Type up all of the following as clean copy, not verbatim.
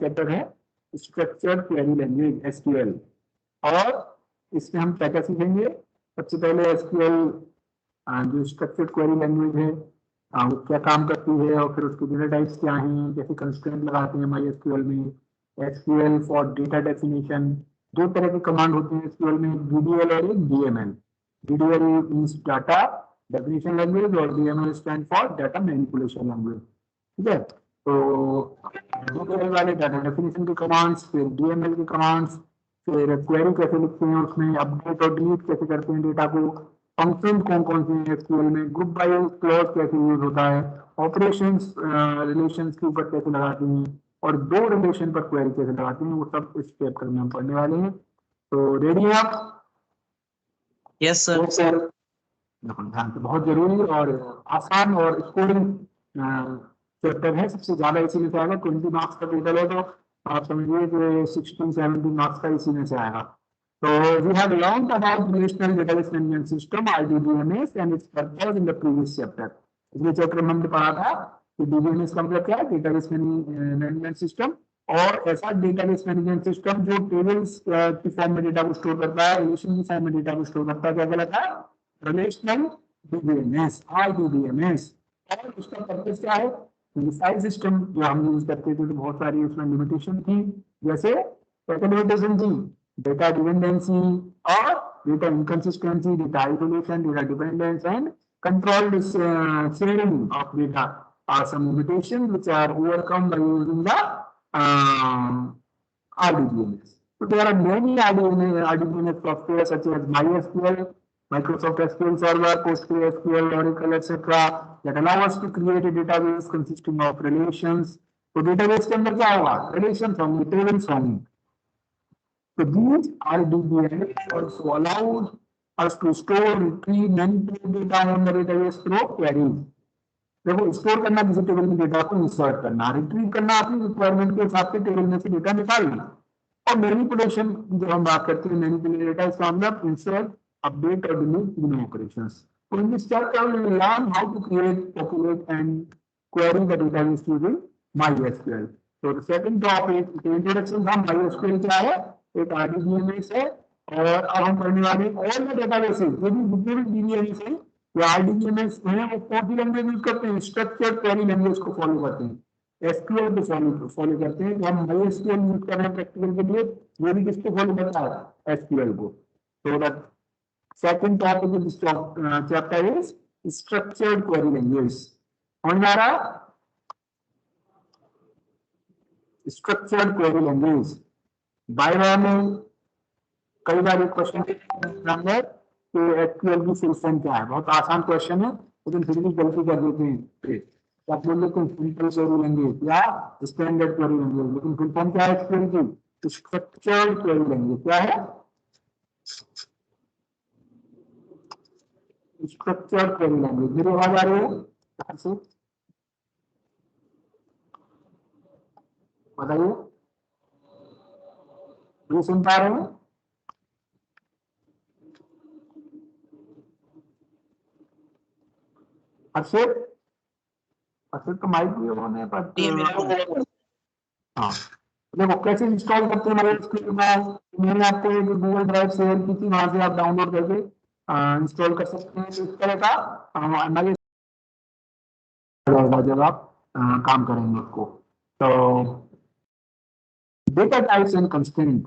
Chapter है structured query language SQL, और इसमें हम क्या क्या सीखेंगे। सबसे पहले एसक्यूएल जो स्ट्रक्चर्ड क्वेरी लैंग्वेज है वो क्या काम करती है, और फिर उसके डेटा टाइप्स क्या हैं, जैसे कंस्ट्रेंट लगाते हैं माई एसक्यूएल में। एसक्यूएल फॉर डेटा डेफिनेशन, दो तरह के कमांड होते हैं एसक्यूएल में, डीडीएल और एक DML. DDL means data definition language और DML stand for data manipulation language. ठीक है, तो डीडीएल वाले डाटा डेफिनेशन के कमांड्स, फिर डीएमएल के कमांड्स, फिर क्वेरी कैसे लिखते हैं, उसमें अपडेट और डिलीट कैसे करते हैं डेटा को, फंक्शन कौन कौन से हैं एसक्यूएल में, ग्रुप बाय क्लॉज कैसे यूज होता है, ऑपरेशंस रिलेशंस के ऊपर कैसे लगाते हैं, और दो रिलेशन पर क्वेरी कैसे लगाते हैं, वो सब इस चैप्टर में हम पढ़ने वाले हैं। तो रेडी हैं आप? Yes sir. सर ध्यान से, बहुत जरूरी और आसान और स्कोरिंग चैप्टर है, सबसे ज्यादा इसी में से आएगा। 20 मार्क्स का टोटल है, तो आप समझिए कि 16-17 मार्क्स का इसी में से आएगा। So we have learned about relational database management system (RDBMS) and its purpose in the previous chapter. पिछले चैप्टर में हमने पढ़ा था कि DBMS का मतलब क्या है, डेटाबेस मैनेजमेंट सिस्टम, और ऐसा डेटाबेस मैनेजमेंट सिस्टम जो टेबल्स की फॉर्म में डेटा को स्टोर करता है, रिलेशन की फॉर्म में डेटा को स्टोर करता है, क्या कहलाता है, रिलेशनल DBMS, RDBMS। और उसका पर्पस क्या है, फाइल सिस्टम जो हम यूज करते थे तो बहुत सारी उसमें लिमिटेशन थी, जैसे लिमिटेशन थी data dependency or data inconsistency, data isolation, data dependence, and controlled sharing of data are some limitations which are overcome by using the RDBMS. So there are many RDBMS software such as MySQL, Microsoft SQL Server, PostgreSQL, Oracle, etc. that allow us to create a database consisting of relations. तो database के अंदर क्या होगा, relations होंगे, tables होंगे। So these RDBMS also allows us to store, retrieve, manipulate data on the database through queries. देखो, store करना किसी टेबल में डेटा को इंसर्ट करना, रिट्रीव करना अपनी रिक्वायरमेंट के हिसाब से टेबल में से डेटा निकालना, और मैनिपुलेशन जब हम बात करते हैं मैनिपुलेट डेटा, इसका मतलब इंसर्ट, अपडेट और डिलीट तीनों ऑपरेशंस। तो in this chapter we will learn how to create, populate and query the database using MySQL। तो सेकंड टॉपिक इंट्रोडक्शन था, MySQL क्या है, एक RDBMS है, और अब हम पढ़ने वाले ऑल द डेटाबेसेस, जो भी जितने भी DBMS हैं या RDBMS हैं, वो कौन सी लैंग्वेज यूज करते हैं, स्ट्रक्चर्ड क्वेरी लैंग्वेज को फॉलो करते हैं, एसक्यूएल को फॉलो करते हैं। तो हम MySQL यूज कर रहे हैं प्रैक्टिकल के लिए, वो भी किसको फॉलो करता है, एसक्यूएल को। तो the second topic of this chapter is structured query language. समझ में आ रहा है, स्ट्रक्चर्ड क्वेरी लैंग्वेज। बाय बाय में कई बार एक क्वेश्चन कि एसक्यूएल की फुल फॉर्म क्या है, बहुत आसान क्वेश्चन है, लेकिन फिर भी गलती कर देते हैं। आप बोल लेते हैं सिंपल क्वेरी लैंग्वेज या स्टैंडर्ड क्वेरी लैंग्वेज, लेकिन फुल फॉर्म क्या है एसक्यूएल की, तो स्ट्रक्चर्ड क्वेरी लैंग्वेज क्या है, स्ट्रक्चर्ड क्वेरी लैंग्वेज। मेरी आवाज आ रही है, बताइए, ये सुन पा रहे हैं? अक्षित तो माइक भी होने पर, हाँ देखो कैसे इंस्टॉल करते हैं MySQL में, मैंने आपको एक गूगल ड्राइव शेयर की थी, वहां से आप डाउनलोड करके इंस्टॉल कर सकते हैं। इस तरह का जब आप काम करेंगे उसको। तो डेटा टाइप्स एंड कंस्ट्रेंट,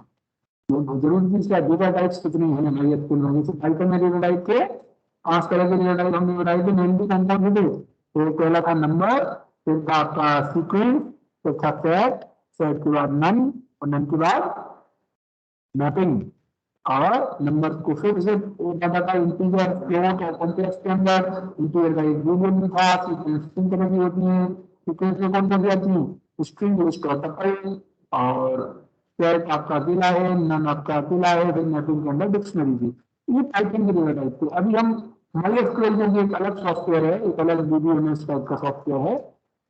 जरूरी चीज क्या, डेटा टाइप्स कितनी है MySQL में, जैसे पाइथन में डेटा टाइप के 5 तरह के डेटा टाइप हमने बताए थे, मेनली कौन कौन से थे, तो पहला था नंबर, फिर था आपका सीक्वेंस, फिर था सेट, सेट के बाद नन, और नन के बाद मैपिंग, और नंबर को फिर से डाटा का इंटीजर, फ्लोट और कॉम्प्लेक्स के अंदर इंटीजर का एक बूलियन भी था, सीक्वेंस 3 तरह की होती है, सीक्वेंस में कौन कौन सी आती है, स्ट्रिंग, लिस्ट और टपल, और सेट आपका अकेला है, नन आपका अकेला है, फिर मैपिंग के अंदर डिक्शनरी थी। ये पाइथन के डेटा टाइप थे। अभी हम MySQL में एक अलग सॉफ्टवेयर है, एक अलग DBMS टाइप का सॉफ्टवेयर है,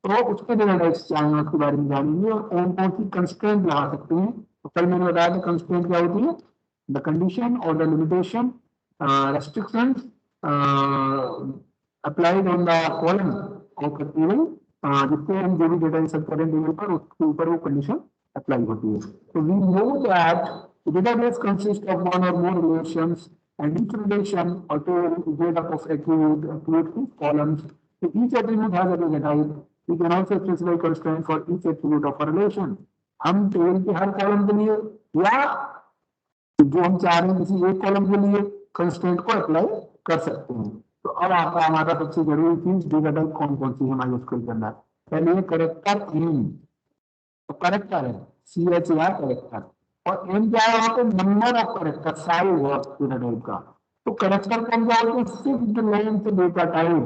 तो उसके डेटा टाइप्स क्या हैं उसके बारे में जानेंगे, और कौन कौन सी कंस्ट्रेंट लगा सकते हैं। तो कल मैंने बताया था कंस्ट्रेंट क्या होती है, the condition or the limitation, restrictions applied on the column of the table, जिससे हम जो भी डेटा इंसर्ट करें टेबल पर उसके ऊपर वो कंडीशन अप्लाई होती है। तो we know that database consist of one और more relations and each relation auto is made up of attribute columns. So each attribute has a data type. We can also specify constraint for each attribute of a relation. हम table के हर column के लिए या जो हम चाह रहे हैं किसी एक कॉलम के लिए कंस्ट्रेंट को अप्लाई कर सकते हैं। तो अब आता हमारा सबसे जरूरी चीज डेटा टाइप कौन कौन सी है MySQL के अंदर। पहले करेक्टर एम, तो करेक्टर है CHR करेक्टर, और एम क्या है वहां पे number of character, size of data type का। तो करेक्टर कौन सा होता है, फिक्स्ड लेंथ डेटा टाइप।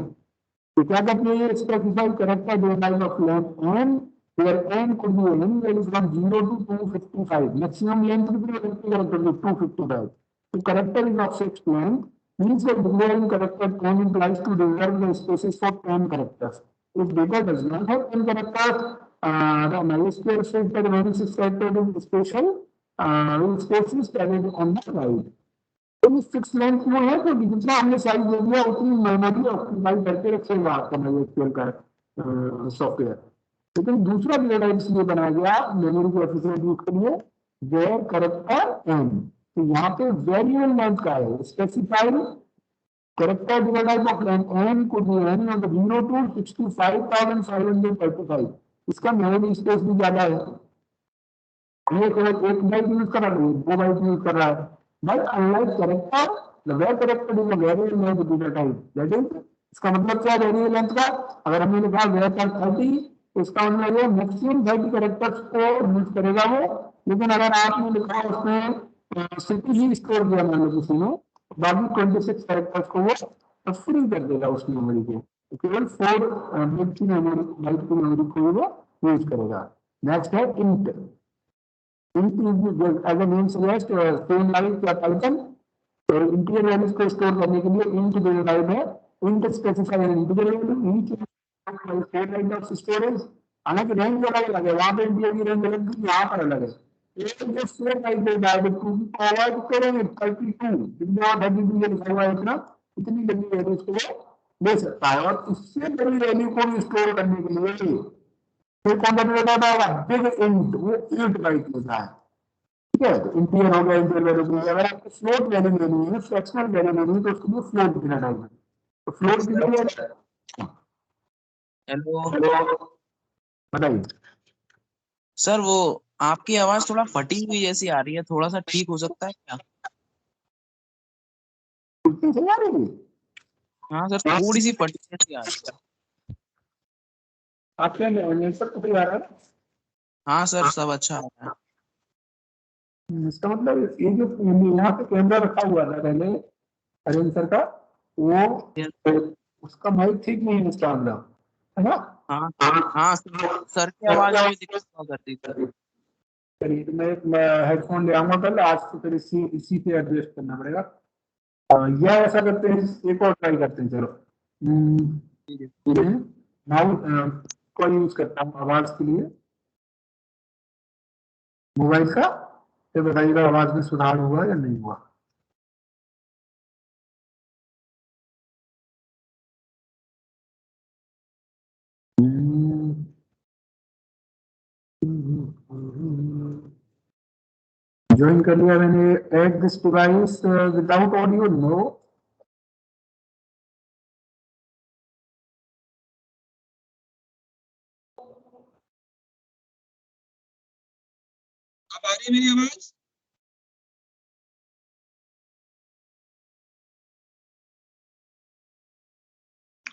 तो क्या कहते हैं, specify character data type of length n, where n could be any value from 0 to 255. Maximum length कितनी है character की 255. So character is of such length means that declaring character 10 implies to reserve the spaces for 10 characters. If data does not have 10 characters, the MySQL says that when it is character is special, spaces carried on the slide. तो इस fix length में है तो जितना हमने size दे दिया उतनी memory occupy करके रखेगा आपका MySQL का सॉफ्टवेयर। लेकिन दूसरा डेटा टाइप इसलिए बनाया गया मेमोरी के एफिशिएंट यूज के लिए, वेयर करेक्टर एन। तो यहाँ पे वेरिएबल लेंथ का है, specified character data type of length n could be any of the 0 to 65535। इसका मेमोरी स्पेस भी ज्यादा है, ये केवल एक बाइट यूज कर रहा है, 2 बाइट यूज कर रहा है। But unlike character, the var character is a variable length data type, that is, इसका मतलब क्या है वेरिएबल लेंथ का, अगर हमने लिखा वेयर पर 30, इसका मतलब ये मैक्सिमम 30 कैरेक्टर्स को यूज करेगा वो। लेकिन अगर आपने लिखा उसमें सिटी ही स्टोर किया मान लो किसी ने, बाकी 26 कैरेक्टर्स को वो फ्री कर देगा उस मेमोरी के, तो केवल 4 बाइट की मेमोरी को वो यूज करेगा। नेक्स्ट है int. Int is as a name suggest same like Python, तो इंटीजर वैल्यूज को स्टोर करने के लिए इंट जो टाइप है, int specify an integer value each storage. हालांकि रेंज अलग अलग है, वहां पे इंटीजर की रेंज अलग थी, यहाँ पर अलग है। एक जो स्टोर टाइप देता है टू की पावर करेंगे 32 जितना 32 लिखा हुआ है इतना, इतनी बड़ी वैल्यू उसको ले सकता है। और इससे बड़ी वैल्यू को भी स्टोर करने के लिए फिर कौन सा डेटा होगा, बिग इंट, वो 8 बाइट लेता है। ठीक है, तो इंटीजर हो गया, इंटीजर वैल्यू के लिए। अगर आपको फ्लोट वैल्यू लेनी है, फ्रैक्शनल वैल्यू लेनी है, तो उसके लिए फ्लोट देना टाइप है। तो फ्लोट के लिए हेलो बताइए सर, वो आपकी आवाज थोड़ा फटी हुई जैसी आ रही है, थोड़ा सा ठीक हो सकता है क्या? कितनी सही आ रही है? हाँ सर, थोड़ी सी फटी जैसी आ रही है। आपके नेटवर्क तो सही आ रहा है? हाँ सर, सब अच्छा आ रहा है। इसका मतलब ये जो यहाँ पे कैमरा रखा हुआ था पहले अरविंद सर का, वो उसका माइक ठीक नहीं है इसका मतलब, है ना? हाँ हाँ सर की आवाज में भी दिक्कत हुआ करती थी। चलिए, तो मैं हेडफोन ले आऊंगा कल, आज तो फिर इसी पे एडजस्ट करना पड़ेगा। या ऐसा करते हैं, एक और ट्राई करते हैं, चलो। नाउ कॉल यूज करता हूँ आवाज के लिए मोबाइल का, फिर बताइएगा आवाज में सुधार हुआ या नहीं हुआ। ज्वाइन कर लिया मैंने। Add this device without audio, no. अब आ रही है मेरी आवाज?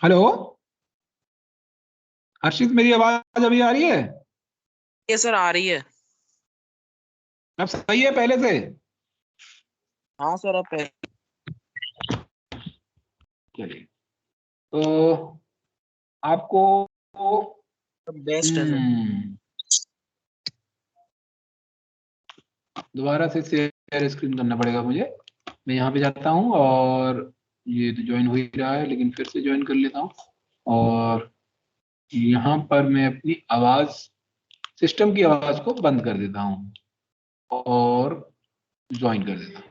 हेलो हर्षित, मेरी आवाज अभी आ रही है? ये सर आ रही है। अब सही है पहले से? हाँ सर, अब पहले चलिए, तो आपको बेस्ट है सर। दोबारा से शेयर स्क्रीन करना पड़ेगा मुझे। मैं यहाँ पे जाता हूँ और ये तो ज्वाइन हो ही रहा है, लेकिन फिर से ज्वाइन कर लेता हूँ और यहाँ पर मैं अपनी आवाज, सिस्टम की आवाज को बंद कर देता हूँ और ज्वाइन कर देता हूँ।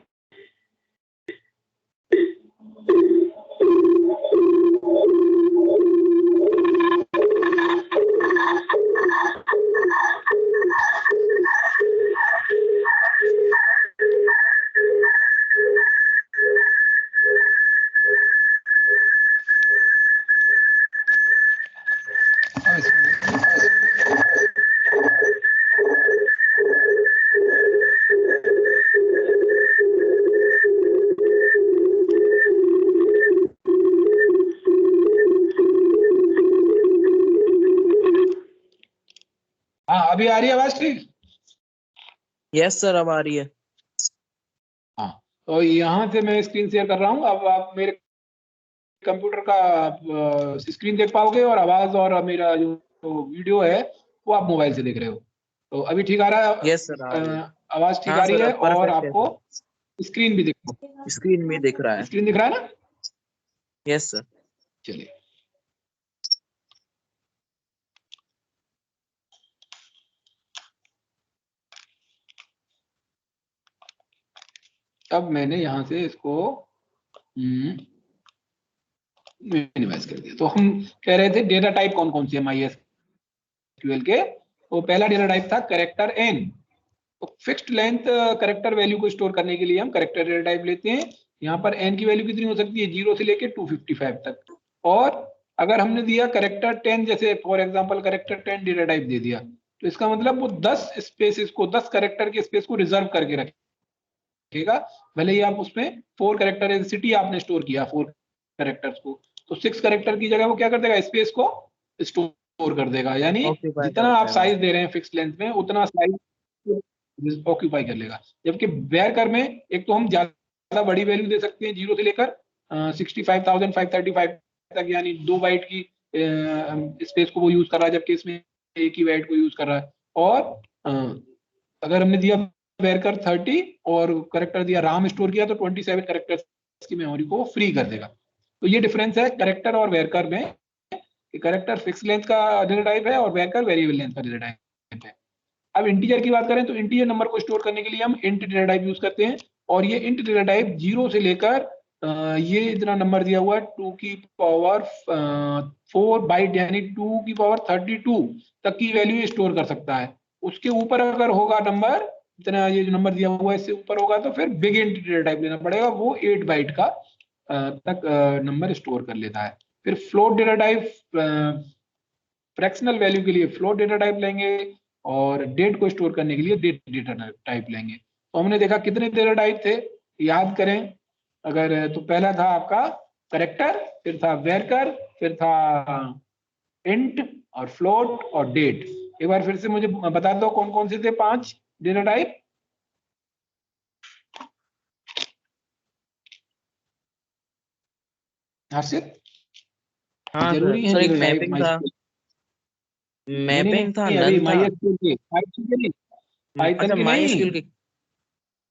हाँ अभी आ रही है आवाज ठीक? यस सर, अब आ रही है। हाँ, तो यहाँ से मैं स्क्रीन शेयर कर रहा हूँ। अब आप मेरे कंप्यूटर का स्क्रीन देख पाओगे और आवाज और मेरा जो वीडियो है वो आप मोबाइल से देख रहे हो। तो अभी ठीक आ रहा है? यस सर, आ रही है। आवाज ठीक हाँ आ रही सर, है अब और परफेक्ट है आपको सर। स्क्रीन भी दिख स्क्रीन में दिख रहा है। स्क्रीन दिख रहा है ना? Yes sir. चलिए, अब मैंने यहाँ से इसको मिनिमाइज कर दिया। तो हम कह रहे थे डेटा टाइप कौन कौन से MySQL के। तो पहला डेटा टाइप था कैरेक्टर एन। तो फिक्स्ड लेंथ कैरेक्टर वैल्यू को स्टोर करने के लिए हम कैरेक्टर डेटा टाइप लेते हैं। यहाँ पर एन की वैल्यू कितनी हो सकती है? 0 से लेके 255 तक। और अगर हमने दिया कैरेक्टर 10, जैसे for example character 10 data type दे दिया, तो इसका मतलब वो 10 स्पेसेस को, 10 कैरेक्टर के स्पेस को रिजर्व करके रखेगा। भले ही आप उसमें 4 कैरेक्टर सिटी आपने स्टोर किया 4 कैरेक्टर्स को, तो 6 कैरेक्टर की जगह वो क्या कर देगा? स्पेस को स्टोर कर देगा। यानी ऑक्यूपाई जितना कर आप पाएगा। साइज दे रहे हैं फिक्स लेंथ में, उतना साइज ऑक्यूपाई कर लेगा। जबकि वेरकर में एक तो हम ज्यादा बड़ी वैल्यू दे सकते हैं 0 से लेकर 65,535 तक, यानी 2 बाइट की स्पेस को वो यूज कर रहा है, जबकि इसमें एक ही बाइट को यूज कर रहा है। और अगर हमने दिया वेरकर 30 और करेक्टर दिया राम स्टोर किया, तो 27 करेक्टर्स की मेमोरी को फ्री कर देगा। तो ये डिफरेंस है करेक्टर और वेरकर में, कि करेक्टर फिक्स लेंथ का डेटा टाइप है और वेरकर वेरिएबल लेंथ का डेटा टाइप है। अब इंटीजर की बात करें तो इंटीजर नंबर को स्टोर करने के लिए हम इंट डेटा टाइप यूज करते हैं। और ये इंट डेटा टाइप 0 से लेकर ये इतना नंबर दिया हुआ है 2 की पावर 4 बाइट, यानी 2 की पावर 32 तक की वैल्यू स्टोर कर सकता है। उसके ऊपर अगर होगा नंबर, इतना ये जो नंबर दिया हुआ है इससे ऊपर होगा, तो फिर बिग इंट डेटा टाइप लेना पड़ेगा। वो 8 बाइट का तक नंबर स्टोर कर लेता है। फिर float data type, fractional value के लिए फ्लोट डेटा टाइप लेंगे, और डेट को स्टोर करने के लिए डेट डेटा टाइप लेंगे। तो हमने देखा कितने डेटा टाइप थे, याद करें अगर। तो पहला था आपका करेक्टर, फिर था वेरकर, फिर था इंट और फ्लोट और डेट। एक बार फिर से मुझे बता दो कौन कौन से थे 5 डेटा टाइप। हर्षित, हाँ जरूरी सर। है सर एक डेटा टाइप मैपिंग था। MySQL? नहीं नहीं मैपिंग था, नहीं, अभी नन था। MySQL के पाइथन के नहीं, अच्छा, पाइथन के माई नहीं। एसक्यूएल के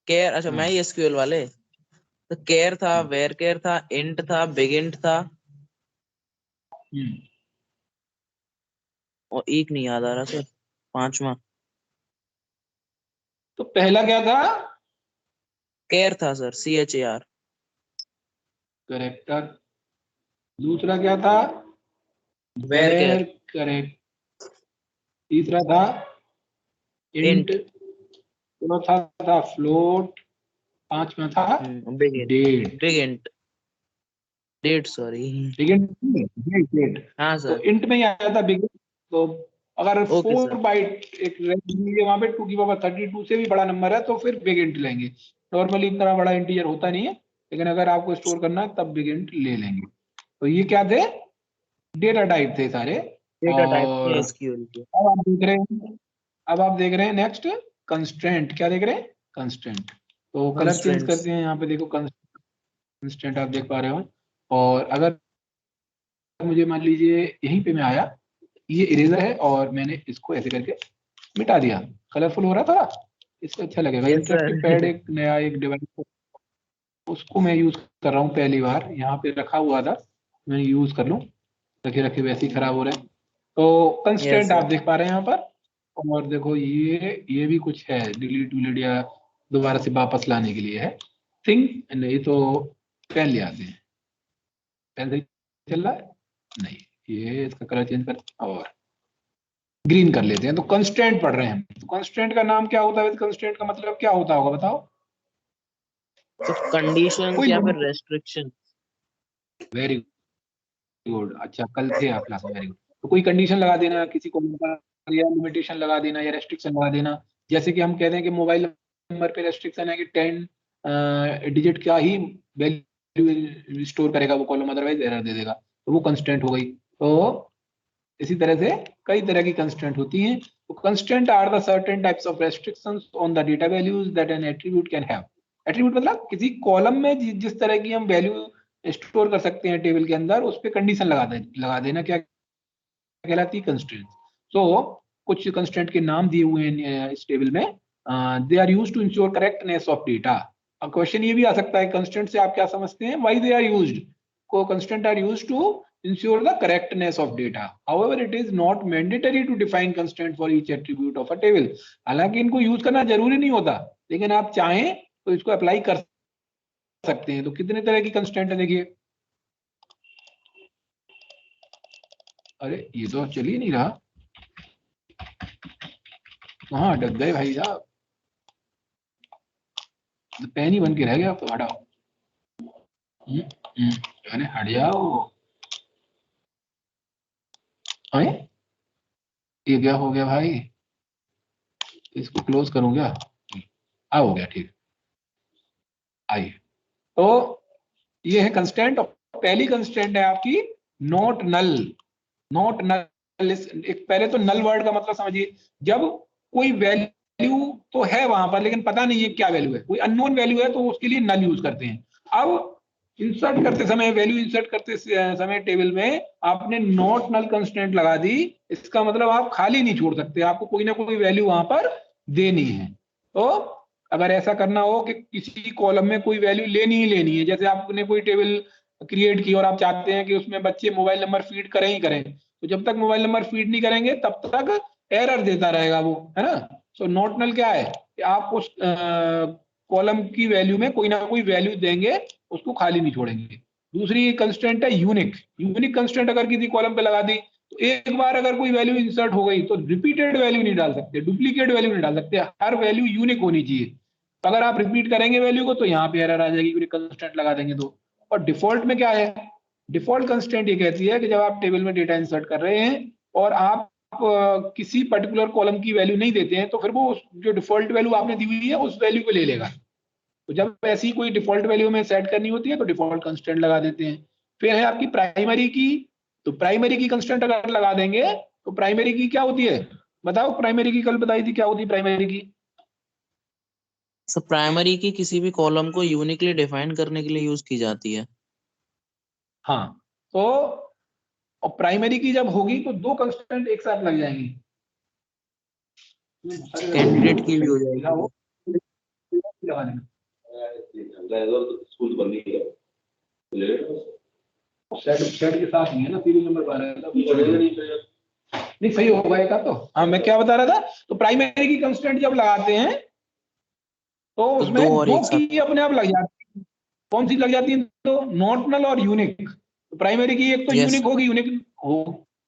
केयर, अच्छा हाँ, माई एसक्यूएल वाले। तो केयर था, हाँ, वेर केयर था, इंट था, बिग इंट था, हम्म। और एक नहीं याद आ रहा सर, पांचवा। तो पहला क्या था? केयर था सर, CHAR। करेक्टर। दूसरा क्या था? Var varchar. करेक्ट। तीसरा था इंट। इंट। चौथा था फ्लोट। पांचवा था big int. Date. Big int. Date, sorry. ठीक है, डेट। हाँ तो सर। इंट में ही आया था बिग। तो अगर ओके 4 सर। बाइट एक वहां पे 2 की पावर 32 से भी बड़ा नंबर है, तो फिर बिग इंट लेंगे। नॉर्मली इतना बड़ा इंटीजर होता नहीं है, लेकिन अगर आपको स्टोर करना है तब बिग इंट ले लेंगे। तो ये क्या थे? डेटा टाइप थे सारे। डेटा टाइप थे और एसक्यूएल के। अब आप देख रहे हैं, अब आप देख रहे हैं नेक्स्ट कंस्ट्रेंट। क्या देख रहे हैं? कंस्ट्रेंट। तो कलर चेंज कंस्ट्रेंट्स। करते हैं, यहाँ पे देखो कंस्ट्रेंट आप देख पा रहे हो। और अगर मुझे मान लीजिए यहीं पे मैं आया, ये इरेजर है और मैंने इसको ऐसे करके मिटा दिया, कलरफुल हो रहा था, इससे अच्छा लगेगा। Yes interactive pad sir. एक नया एक डिवाइस, उसको मैं यूज कर रहा हूँ पहली बार। यहाँ पे रखा हुआ था, मैं यूज कर लूँ, रखे रखे वैसे ही खराब हो रहे हैं। तो यस कंस्ट्रेंट आप सर। देख पा रहे हैं यहाँ पर। और देखो ये भी कुछ है, डिलीट विलीट या दोबारा से वापस लाने के लिए है। थिंग नहीं तो पेन ले आते हैं, पेन से चल रहा है नहीं, ये इसका कलर चेंज कर और ग्रीन कर लेते हैं। तो कंस्ट्रेंट पढ़ रहे हैं। तो कंस्ट्रेंट का नाम क्या होता है? कंस्ट्रेंट का मतलब क्या होता होगा बताओ? तो कंडीशंस कोई या फिर रेस्ट्रिक्शन। वेरी गुड, अच्छा कल थे आप क्लास में, वेरी गुड। तो कोई कंडीशन लगा देना किसी को, या लिमिटेशन लगा देना या रेस्ट्रिक्शन लगा देना। जैसे कि हम कहते हैं कि मोबाइल नंबर पे रेस्ट्रिक्शन है कि 10 डिजिट का ही वैल्यू स्टोर करेगा वो कॉलम, अदरवाइज एरर दे देगा, तो वो कंस्ट्रेंट हो गई। तो इसी तरह से कई तरह की कंस्ट्रेंट होती हैं। तो constant are the certain types of restrictions on the data values that an attribute can have. Attribute मतलब किसी कॉलम में जिस तरह की हम वैल्यू स्टोर कर सकते हैं टेबल के अंदर, उस पर कंडीशन लगा देना क्या कहलाती है? कंस्ट्रेंट। सो कुछ कंस्ट्रेंट के नाम दिए हुए हैं इस टेबल में, they are used to ensure correctness of data. अब क्वेश्चन ये भी आ सकता है कंस्ट्रेंट से आप क्या समझते हैं, व्हाई दे आर यूज्ड? को constraint are used to ensure the correctness of data. However, it is not mandatory to define constraint for each attribute of a table. हालांकि इनको यूज करना जरूरी नहीं होता, लेकिन आप चाहें तो इसको अप्लाई कर सकते हैं। तो कितने तरह की कंस्ट्रेंट है देखिए। अरे ये तो चल ही नहीं रहा, कहाँ अटक गए भाई साहब? तो पेन ही बन के रह गया, तो हटाओ। हट जाओ। ये क्या हो गया भाई? इसको क्लोज करूं क्या? हो गया, ठीक। आइए, तो ये है कंस्टेंट। पहली कंस्टेंट है आपकी नॉट नल। नॉट नल, एक पहले तो नल वर्ड का मतलब समझिए, जब कोई वैल्यू तो है वहां पर लेकिन पता नहीं है क्या वैल्यू है, कोई अननोन वैल्यू है, तो उसके लिए नल यूज करते हैं। अब इंसर्ट करते समय, वैल्यू इंसर्ट करते समय टेबल में आपने नॉट नल कंस्टेंट लगा दी, इसका मतलब आप खाली नहीं छोड़ सकते, आपको कोई ना कोई वैल्यू वहां पर देनी है। तो अगर ऐसा करना हो कि किसी कॉलम में कोई वैल्यू लेनी ही लेनी है, जैसे आपने कोई टेबल क्रिएट की और आप चाहते हैं कि उसमें बच्चे मोबाइल नंबर फीड करें ही करें, तो जब तक मोबाइल नंबर फीड नहीं करेंगे तब तक एरर देता रहेगा वो, है ना। सो नॉट नल क्या है कि आप उस कॉलम की वैल्यू में कोई ना कोई वैल्यू देंगे, उसको खाली नहीं छोड़ेंगे। दूसरी कंस्टेंट है यूनिक। यूनिक कंस्टेंट अगर किसी कॉलम पे लगा दी तो एक बार अगर कोई वैल्यू इंसर्ट हो गई तो रिपीटेड वैल्यू नहीं डाल सकते, डुप्लीकेट वैल्यू नहीं डाल सकते, हर वैल्यू यूनिक होनी चाहिए। अगर आप रिपीट करेंगे वैल्यू को तो यहाँ पे एरर आ जाएगी, यूनिक कंस्टेंट लगा देंगे तो। और डिफॉल्ट में क्या है? डिफॉल्ट कंस्टेंट ये कहती है कि जब आप टेबल में डेटा इंसर्ट कर रहे हैं और आप किसी पर्टिकुलर कॉलम की वैल्यू नहीं देते हैं, तो फिर वो जो डिफॉल्ट वैल्यू आपने दी हुई है उस वैल्यू को ले लेगा। तो जब ऐसी कोई डिफॉल्ट वैल्यू में सेट करनी होती है तो डिफॉल्ट कंस्टेंट लगा देते हैं। फिर है आपकी प्राइमरी की। तो प्राइमरी की कंस्टेंट अगर लगा देंगे तो प्राइमरी की क्या होती है? बताओ, प्राइमरी की कल बताई थी क्या होती है प्राइमरी की? सर प्राइमरी की किसी भी कॉलम को यूनिकली डिफाइन करने के लिए यूज की जाती है। हाँ, तो और प्राइमरी की जब होगी तो दो कंस्टेंट एक साथ लग जाएंगी। कैंडिडेट की भी हो जाएगी। लगा देना। सेट के साथ नहीं है ना, सीरियल नंबर 12 नहीं सही होगा एक तो। हाँ, मैं क्या बता रहा था, तो प्राइमरी की कंस्टेंट जब लगाते हैं तो उसमें दो की अपने आप लग जाती है। कौन सी लग जाती है? तो नॉट नल और यूनिक। तो प्राइमरी की एक तो यूनिक होगी,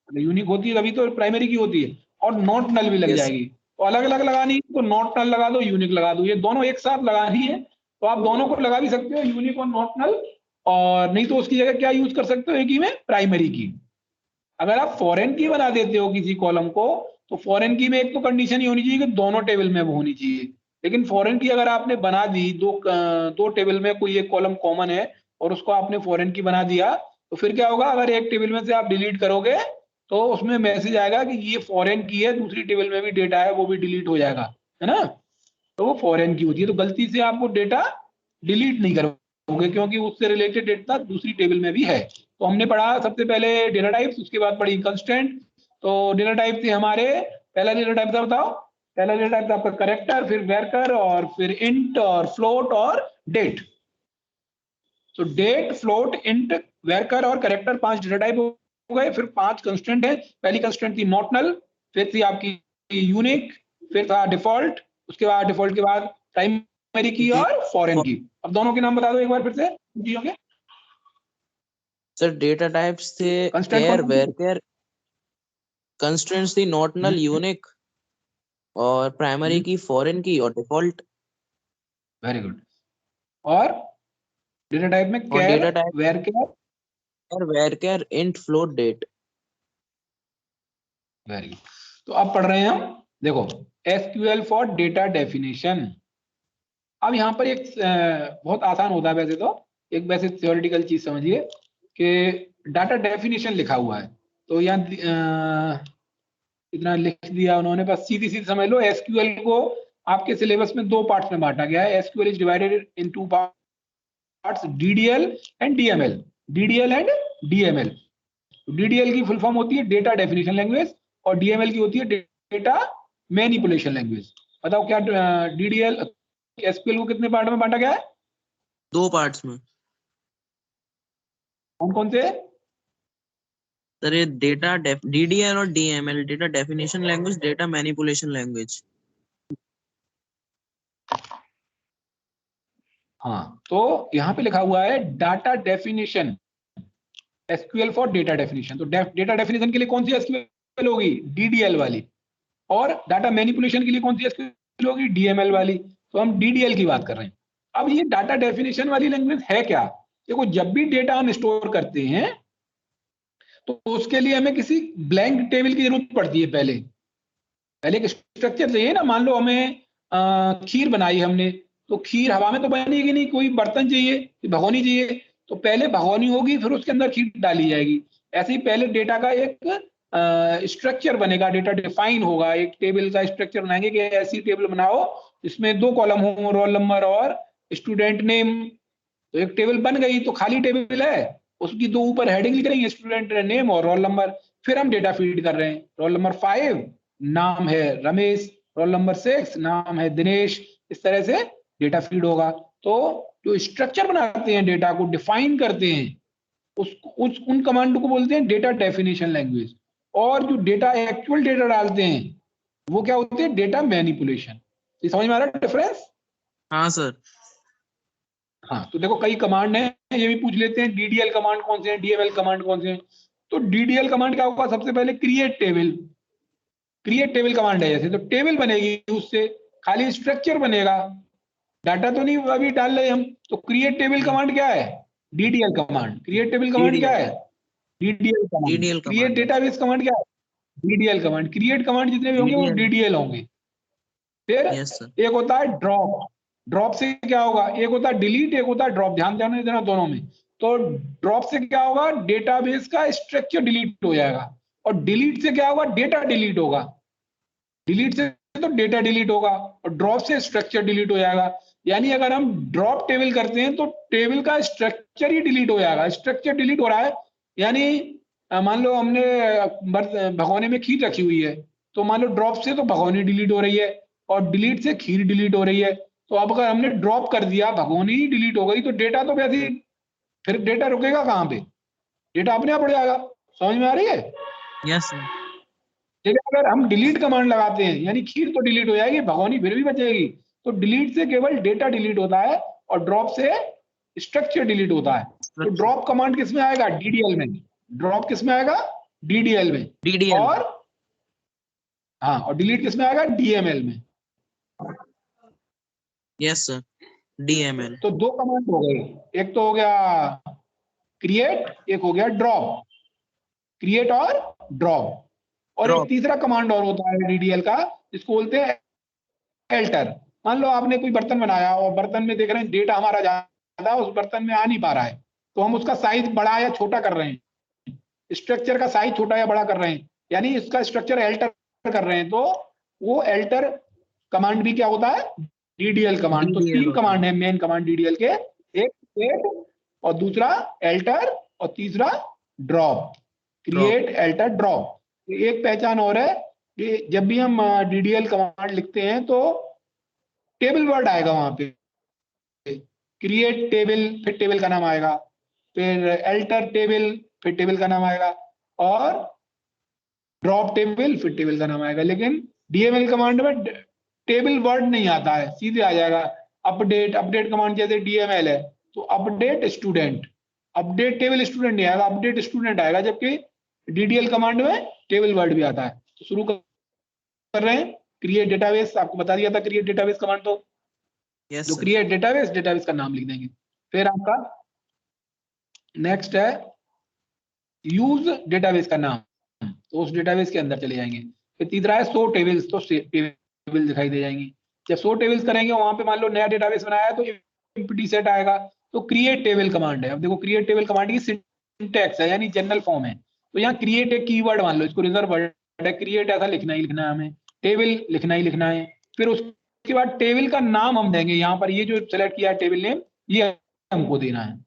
यूनिक होती है तभी तो प्राइमरी की होती है, और नॉट नल भी लग जाएगी। तो अलग अलग लगानी है तो नॉट नल लगा दो, यूनिक लगा दो, ये दोनों एक साथ लगानी है तो आप दोनों को लगा भी सकते हो, यूनिक और नॉट नल। और नहीं तो उसकी जगह क्या यूज कर सकते हो एक ही में, प्राइमरी की। अगर आप फॉरेन की बना देते हो किसी कॉलम को, तो फॉरेन की में एक तो कंडीशन ये होनी चाहिए कि दोनों टेबल में वो होनी चाहिए। लेकिन फॉरेन की अगर आपने बना दी, दो टेबल में कोई एक कॉलम कॉमन है और उसको आपने फॉरेन की बना दिया, तो फिर क्या होगा, अगर एक टेबल में से आप डिलीट करोगे तो उसमें मैसेज आएगा कि ये फॉरेन की है, दूसरी टेबल में भी डेटा है वो भी डिलीट हो जाएगा, है ना। तो वो फॉरेन की होती है, तो गलती से आप वो डेटा डिलीट नहीं करोगे क्योंकि उससे रिलेटेड डेटा दूसरी टेबल में भी है। तो हमने पढ़ा सबसे पहले डेटा टाइप्स, उसके बाद पढ़ी कंस्टेंट। तो डेटा टाइप थे हमारे, पहला डेटा टाइप था, बताओ। पहला डेटा टाइप था आपका करेक्टर, फिर वेरकर, और फिर इंट और फ्लोट और डेट। तो डेट, फ्लोट, इंट, वेरकर और करेक्टर 5 डेटा टाइप हो गए। फिर 5 कंस्टेंट है। पहली कंस्टेंट थी नॉट नल, फिर थी आपकी यूनिक, फिर था डिफॉल्ट, उसके बाद डिफॉल्ट के बाद प्राइमरी की और फॉरेन की। अब दोनों के नाम बता दो एक बार फिर से चीजों के। सर डेटा टाइप्स थे केयर, वेरकेयर, कंस्ट्रेंट्स थी नॉट नल, यूनिक, और प्राइमरी की, फॉरेन की और डिफॉल्ट। Very good. और डेटा टाइप में char, varchar, int, float, date. Very good. तो अब पढ़ रहे हैं हम, देखो, एसक्यूएल फॉर डेटा डेफिनेशन। अब यहाँ पर एक बहुत आसान होता है वैसे तो, एक वैसे थ्योरेटिकल चीज समझिए कि डाटा डेफिनेशन लिखा हुआ है। तो यहाँ इतना लिख दिया उन्होंने, बस सीधी सीधी समझ लो। एसक्यूएल को आपके सिलेबस में दो पार्ट्स में बांटा गया है। SQL is divided in two parts, DDL and DML. DDL and DML. DDL की फुल फॉर्म होती है डेटा डेफिनेशन लैंग्वेज, और डीएमएल की होती है डेटा मैनिपुलेशन लैंग्वेज। बताओ क्या डीडीएल एसक्यूएल को कितने पार्ट में बांटा गया है? 2 पार्ट्स में। कौन कौन से? सर ये डेटा डीडीएल और DML, data definition language, data manipulation language. हाँ, तो यहाँ पे लिखा हुआ है data definition, SQL for data definition. तो डेटा डेफिनेशन के लिए कौन सी एसक्यूएल होगी? डीडीएल वाली। और डाटा मैनिपुलेशन के लिए कौन सी एसक्यूएल होगी? डीएमएल वाली। तो हम डीडीएल की बात कर रहे हैं। अब ये डाटा डेफिनेशन वाली लैंग्वेज है क्या? देखो, जब भी डेटा हम स्टोर करते हैं तो उसके लिए हमें किसी ब्लैंक टेबल की जरूरत पड़ती है। पहले एक स्ट्रक्चर चाहिए ना। मान लो हमें खीर बनाई हमने, तो खीर हवा में तो बनेगी नहीं, कोई बर्तन चाहिए, भगोनी चाहिए। तो पहले भगोनी होगी, फिर उसके अंदर खीर डाली जाएगी। ऐसे ही पहले डेटा का एक स्ट्रक्चर बनेगा, डेटा डिफाइन होगा। एक टेबल का स्ट्रक्चर बनाएंगे कि ऐसी टेबल बनाओ इसमें 2 कॉलम हो, रोल नंबर और स्टूडेंट नेम। तो एक टेबल बन गई, तो खाली टेबल है, उसकी 2 ऊपर हेडिंग लिख रही है, स्टूडेंट नेम और रोल नंबर। फिर हम डेटा फीड कर रहे हैं। रोल नंबर 5 नाम है रमेश, रोल नंबर 6 नाम है दिनेश। इस तरह से डेटा फीड होगा। तो जो स्ट्रक्चर बनाते हैं, डेटा को डिफाइन करते हैं, उन कमांड को बोलते हैं डेटा डेफिनेशन लैंग्वेज। और जो डेटा एक्चुअल डेटा डालते हैं वो क्या होते हैं? Data manipulation. ये समझ में आ रहा है डिफरेंस? हाँ सर। हाँ, तो देखो कई कमांड हैं, ये भी पूछ लेते हैं डीडीएल कमांड कौन से हैं, डीएमएल कमांड कौन से हैं। तो डीडीएल कमांड क्या होगा? सबसे पहले create table. Create table command है जैसे, तो टेबल बनेगी, उससे खाली स्ट्रक्चर बनेगा, डाटा तो नहीं अभी डाल रहे हम। तो क्रिएट टेबल कमांड क्या है? DDL command. Create table command क्या है? DDL command. DDL create command. Database command क्या है? DDL command. क्रिएट कमांड जितने भी होंगे वो डीडीएल। डीडीएल होंगे। फिर यस सर। एक होता है ड्रॉप। ड्रॉप से क्या होगा? एक होता है डिलीट, एक होता है ड्रॉप। ध्यान देना दोनों में। तो ड्रॉप से क्या होगा? डेटाबेस का स्ट्रक्चर डिलीट हो जाएगा। और डिलीट से क्या होगा? डेटा डिलीट होगा। डिलीट से तो डेटा डिलीट होगा, और ड्रॉप से स्ट्रक्चर डिलीट हो जाएगा। यानी अगर हम ड्रॉप टेबल करते हैं तो टेबल का स्ट्रक्चर ही डिलीट हो जाएगा। स्ट्रक्चर डिलीट हो रहा है, यानी मान लो हमने भगोने में खीर रखी हुई है, तो मान लो ड्रॉप से तो भगोनी डिलीट हो रही है, और डिलीट से खीर डिलीट हो रही है। तो अब अगर हमने ड्रॉप कर दिया, भगोनी ही डिलीट हो गई, तो डेटा तो वैसे ही, फिर डेटा रुकेगा कहाँ पे? डेटा अपने आप उड़ जाएगा। समझ में आ रही है? Yes sir. लेकिन अगर हम डिलीट कमांड लगाते हैं, यानी खीर तो डिलीट हो जाएगी, भगोनी फिर भी बचेगी। तो डिलीट से केवल डेटा डिलीट होता है, और ड्रॉप से स्ट्रक्चर डिलीट होता है। तो ड्रॉप कमांड किस में आएगा? डीडीएल में। ड्रॉप किस में आएगा? डीडीएल में। डीडीएल। और हाँ, और डिलीट किस में आएगा? डीएमएल में। Yes sir. डीएमएल। तो 2 कमांड हो गए, एक तो हो गया क्रिएट, एक हो गया ड्रॉप। क्रिएट और ड्रॉप। और एक तीसरा कमांड और होता है डीडीएल का, जिसको बोलते हैं एल्टर। मान लो आपने कोई बर्तन बनाया, और बर्तन में देख रहे हैं डेटा हमारा ज्यादा उस बर्तन में आ नहीं पा रहा है, तो हम उसका साइज बड़ा या छोटा कर रहे हैं, स्ट्रक्चर का साइज छोटा या बड़ा कर रहे हैं, यानी इसका स्ट्रक्चर एल्टर कर रहे हैं। तो वो एल्टर कमांड भी क्या होता है? DDL command. तो 3 कमांड है मेन कमांड डीडीएल के, एक क्रिएट, और दूसरा एल्टर, और तीसरा ड्रॉप। Create, alter, drop. एक पहचान और है कि जब भी हम डीडीएल कमांड लिखते हैं तो टेबल वर्ड आएगा वहां पे। क्रिएट टेबल, फिर टेबल का नाम आएगा, फिर एल्टर टेबल, फिर टेबल का नाम आएगा, और ड्रॉप टेबल, फिर टेबल का नाम आएगा। लेकिन डीएमएल कमांड में टेबल वर्ड नहीं आता है, सीधे आ जाएगा अपडेट। अपडेट कमांड जैसे डीएमएल है, तो update student, update table student नहीं आएगा, अपडेट स्टूडेंट आएगा। जबकि डीडीएल कमांड में टेबल वर्ड भी आता है। तो शुरू कर रहे हैं क्रिएट डेटाबेस। आपको बता दिया था क्रिएट डेटाबेस कमांड। तो यस जो सर। क्रिएट डेटाबेस, डेटाबेस का नाम लिख देंगे। फिर आपका नेक्स्ट है यूज डेटाबेस का नाम, तो उस डेटाबेस के अंदर चले जाएंगे। फिर तीसरा है शो टेबल्स, तो टेबल दिखाई दे जाएंगी। जब शो टेबल्स करेंगे, वहां पे मान लो नया डेटाबेस बनाया है तो एम्प्टी सेट आएगा, तो क्रिएट टेबल कमांड है। अब देखो क्रिएट टेबल कमांड की सिंटैक्स है, यानी जनरल फॉर्म है। तो यहाँ क्रिएट एक कीवर्ड मान लो, इसको रिजर्व वर्ड है, क्रिएट ऐसा लिखना ही लिखना है हमें, टेबल लिखना ही लिखना है। फिर उसके बाद टेबल का नाम हम देंगे, यहाँ पर ये जो सेलेक्ट किया है टेबल नेम, ये हमको देना है,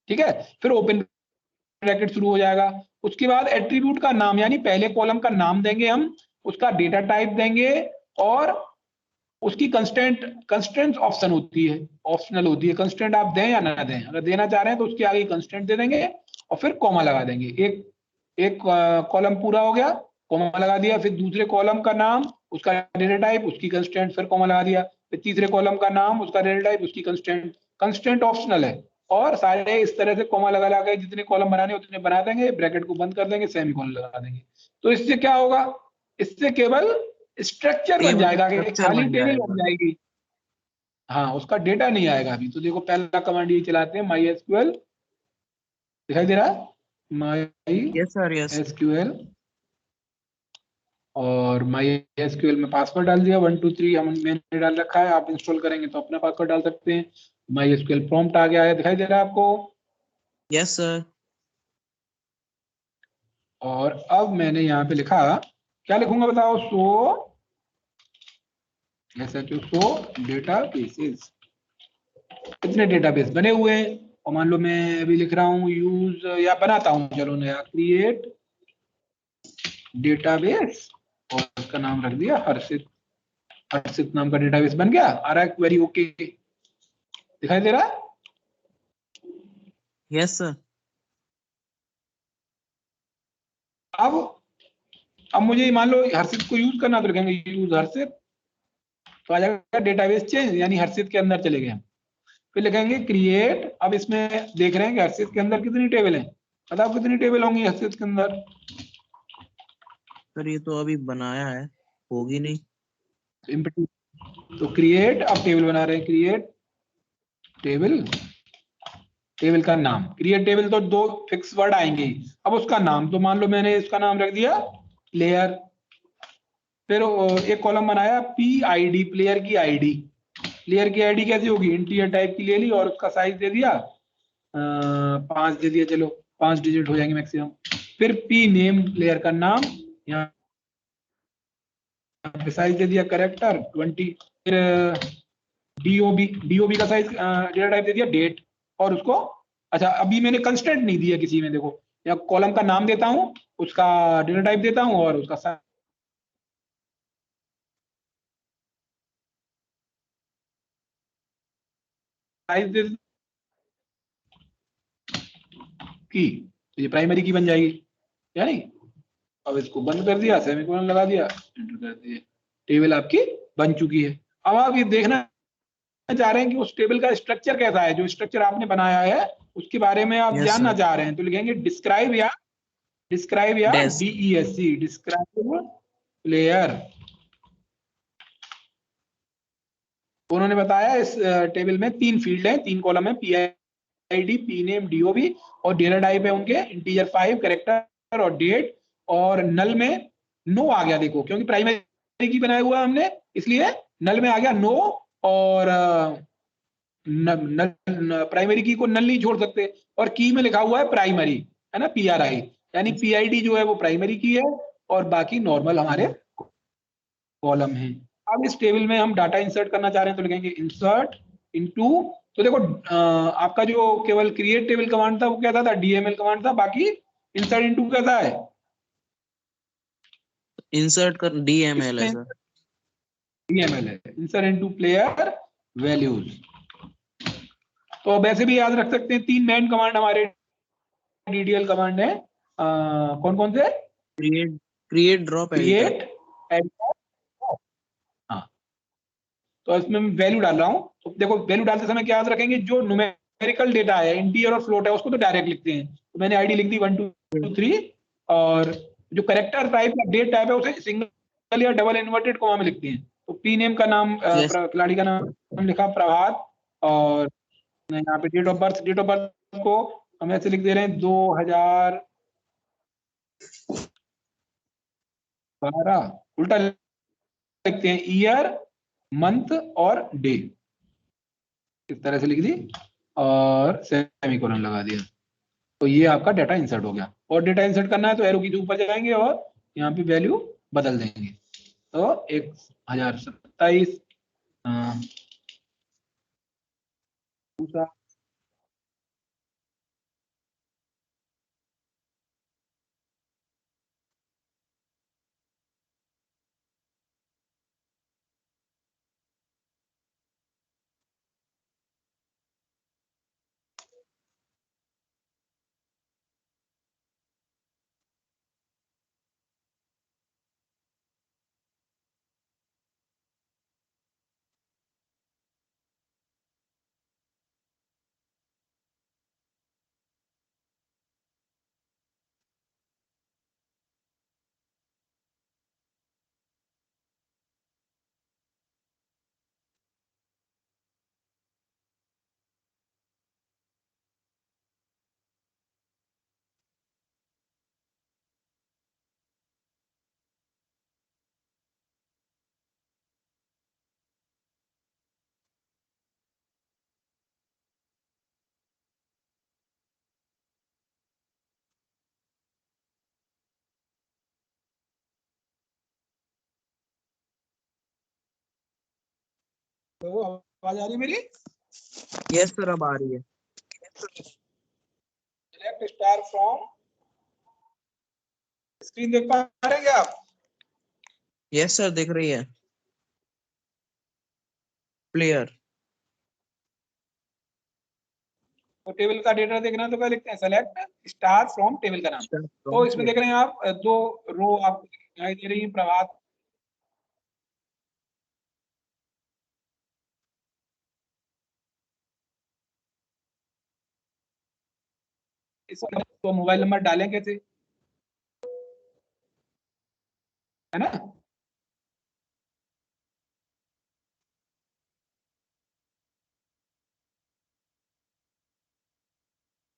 ठीक है। फिर ओपन ब्रैकेट शुरू हो जाएगा। उसके बाद एट्रीब्यूट का नाम, यानी पहले कॉलम का नाम देंगे हम, उसका डेटा टाइप देंगे, और उसकी कंस्टेंट ऑप्शन होती है, ऑप्शनल होती है, कंस्टेंट आप दें या ना दें। अगर देना चाह रहे हैं तो उसके आगे कंस्टेंट दे देंगे और फिर कॉमा लगा देंगे। एक कॉलम पूरा हो गया, कॉमा लगा दिया। फिर दूसरे कॉलम का नाम, उसका डेटा टाइप, उसकी कंस्टेंट, फिर कॉमा लगा दिया। फिर तीसरे कॉलम का नाम, उसका डेटा टाइप, उसकी कंस्टेंट। कंस्टेंट ऑप्शनल है, और सारे इस तरह से कॉमा लगा लगा के जितने कॉलम बनाने उतने बना देंगे, ब्रैकेट को बंद कर देंगे, सेमीकोलन लगा देंगे। तो इससे क्या होगा, इससे केवल स्ट्रक्चर बन जाएगा, कि स्ट्रक्चर खाली बन टेबल जाएगा। बन जाएगी। हाँ, उसका डेटा नहीं आएगा अभी। तो देखो पहला कमांड ये चलाते हैं, माई एसक्यूएल, दिखाई दे रहा है, माई यस सर, यस। एसक्यूएल, और माई एसक्यूएल में पासवर्ड डाल दिया 1 2 3 मैंने डाल रखा है। आप इंस्टॉल करेंगे तो अपना पासवर्ड डाल सकते हैं। माई एसक्यूएल प्रॉम्प्ट आ गया है, दिखाई दे रहा है आपको। Yes sir. और अब मैंने यहाँ पे लिखा, क्या लिखूंगा बताओ, सो ऐसा क्यों, सो डेटा बेसिस, कितने डेटाबेस बने हुए हैं। और मान लो मैं अभी लिख रहा हूँ यूज, या बनाता हूँ, चलो नया, क्रिएट डेटाबेस, और उसका नाम रख दिया हर्षित। हर्षित नाम का डेटाबेस बन गया। आ रहा है क्वेरी ओके, दिखाई दे रहा है। Yes sir. अब मुझे मान लो हर्षित को यूज करना, तो लिखेंगे यूज हर्षित, तो आ जाएगा डेटाबेस चेंज, यानी हर्षित के अंदर चले गए हम। फिर लिखेंगे क्रिएट। अब इसमें देख रहे हैं कि हर्षित के अंदर कितनी टेबल है, बताओ कितनी टेबल होंगी हर्षित के अंदर। सर ये तो अभी बनाया है, होगी नहीं। तो क्रिएट, अब टेबल बना रहे हैं, क्रिएट टेबल, टेबल का नाम, क्रिएट टेबल तो 2 फिक्स वर्ड आएंगे। अब उसका नाम, तो मान लो मैंने इसका नाम रख दिया प्लेयर। फिर एक कॉलम बनाया पी आई डी, प्लेयर की आईडी। प्लेयर की आईडी कैसी होगी, इंटीजर टाइप की ले ली, और उसका साइज दे दिया 5 दे दिया, चलो 5 डिजिट हो जाएंगे मैक्सिमम। फिर पी नेम, प्लेयर का नाम, यहाँ पे साइज दे दिया करेक्टर 20। फिर डीओबी का साइज, डेटा टाइप दे दिया डेट, और उसको, अच्छा अभी मैंने कंस्टेंट नहीं दिया किसी में, देखो या कॉलम का नाम देता हूँ, उसका डेटा टाइप देता हूँ, और उसका साइज दे की, तो ये प्राइमरी की बन जाएगी, यानी। अब इसको बंद कर दिया, सेमीकोलन लगा दिया, एंटर कर दिए, टेबल आपकी बन चुकी है। अब आप ये देखना चाह रहे हैं कि उस टेबल का स्ट्रक्चर कैसा है, जो स्ट्रक्चर आपने बनाया है उसके बारे में आप यस जानना सर। चाह रहे हैं, तो लिखेंगे डिस्क्राइब या डेस्क। DESC, describe player. उन्होंने बताया इस टेबल में 3 फील्ड है, 3 कॉलम है, PID, पी नेम, DOB, और डेटा टाइप है उनके इंटीजर 5 कैरेक्टर और डेट। और नल में नो आ गया, देखो क्योंकि प्राइमरी की बनाया हुआ हमने, इसलिए नल में आ गया नो। और प्राइमरी की को नल नहीं छोड़ सकते, और की में लिखा हुआ है प्राइमरी, है ना, PRI, यानी PID जो है वो प्राइमरी की है, और बाकी नॉर्मल हमारे कॉलम है। अब इस टेबल में हम डाटा इंसर्ट करना चाह रहे हैं, तो लिखेंगे इंसर्ट इनटू। तो देखो आपका जो केवल क्रिएट टेबल कमांड था वो क्या था, DML कमांड था, बाकी इंसर्ट इनटू कैसा है, इंसर्ट कर DML है इसमें सर। DML है, इंसर्ट इनटू प्लेयर वैल्यूज। तो अब ऐसे भी याद रख सकते हैं, 3 मेन कमांड हमारे DDL कमांड है, कौन कौन से, create create drop editor. Create, हाँ। तो इसमें मैं वैल्यू डाल रहा हूँ, तो देखो वैल्यू डालते समय क्या याद रखेंगे, जो न्यूमेरिकल डेटा है, इंटीजर और फ्लोट है, उसको तो डायरेक्ट लिखते हैं, तो मैंने आईडी लिख दी 1 2 3। और जो करेक्टर टाइप या डेट टाइप है उसे सिंगल या डबल इन्वर्टेड कॉमा में लिखते हैं। तो पी नेम का नाम, यस। खिलाड़ी का नाम लिखा प्रभात, और यहाँ पे डेट ऑफ बर्थ को हम ऐसे लिख दे रहे हैं 2012, उल्टा लिखते हैं ईयर, मंथ और डे, इस तरह से लिख दी और सेमीकोलन लगा दिया। तो ये आपका डाटा इंसर्ट हो गया। और डाटा इंसर्ट करना है तो एरो की से ऊपर जाएंगे और यहाँ पे वैल्यू बदल देंगे। तो 1027 दूसरा तो आवाज आ रही है मेरी? यस सर, अब आ रही है। सेलेक्ट स्टार फ्रॉम स्क्रीन देख पा रहे हैं क्या आप? यस सर, दिख रही है। प्लेयर। तो टेबल का डेटा देखना है तो क्या लिखते हैं? सेलेक्ट स्टार फ्रॉम टेबल का नाम। तो इसमें देख रहे हैं आप दो रो आपको दिखाई दे रही है, प्रभात इसमें तो मोबाइल नंबर डालें कैसे, है ना?